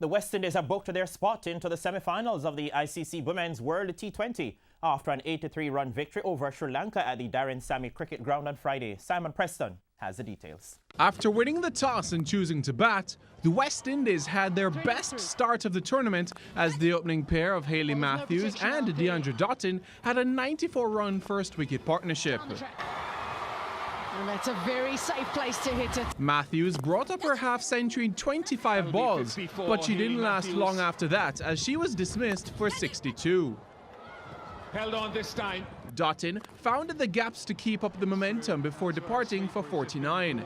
The West Indies have booked their spot into the semifinals of the ICC Women's World T20 after an 83-run victory over Sri Lanka at the Darren Sammy Cricket Ground on Friday. Simon Preston has the details. After winning the toss and choosing to bat, the West Indies had their best start of the tournament as the opening pair of Hayley Matthews and Deandra Dottin had a 94-run first-wicket partnership. And that's a very safe place to hit it. Matthews brought up her half-century in 25 balls, but she didn't last long after that as she was dismissed for 62. Held on this time. Dottin found the gaps to keep up the momentum before departing for 49.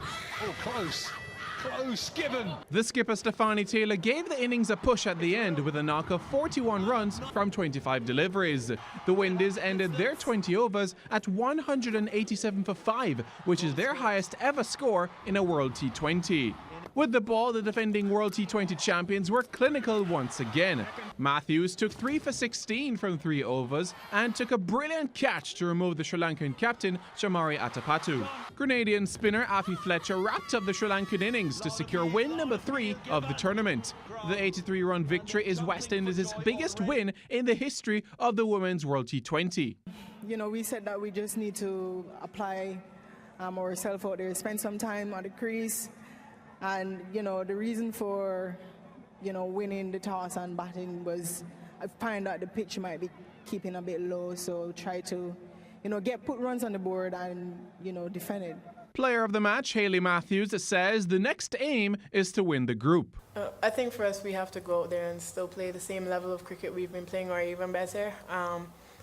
Oh, close. Close given. The skipper Stefani Taylor gave the innings a push at the end with a knock of 41 runs from 25 deliveries. The Windies ended their 20 overs at 187 for 5, which is their highest ever score in a World T20. With the ball, the defending World T20 champions were clinical once again. Matthews took 3 for 16 from 3 overs and took a brilliant catch to remove the Sri Lankan captain Shamari Atapattu. Grenadian spinner Afi Fletcher wrapped up the Sri Lankan innings to secure win number 3 of the tournament. The 83-run victory is West Indies' biggest win in the history of the Women's World T20. You know, we said that we just need to apply ourselves out there, spend some time on the crease. And, you know, the reason for, you know, winning the toss and batting was I find that the pitch might be keeping a bit low, so try to, you know, put runs on the board and, you know, defend it. Player of the match, Hayley Matthews, says the next aim is to win the group. I think for us, we have to go out there and still play the same level of cricket we've been playing or even better.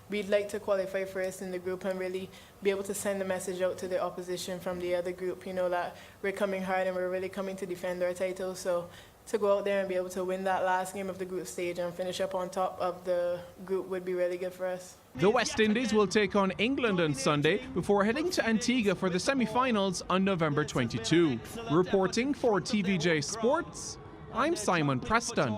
We'd like to qualify first in the group and really be able to send a message out to the opposition from the other group, you know, that we're coming hard and we're really coming to defend our title. So to go out there and be able to win that last game of the group stage and finish up on top of the group would be really good for us. The West Indies will take on England on Sunday before heading to Antigua for the semi-finals on November 22. Reporting for TVJ Sports, I'm Simon Preston.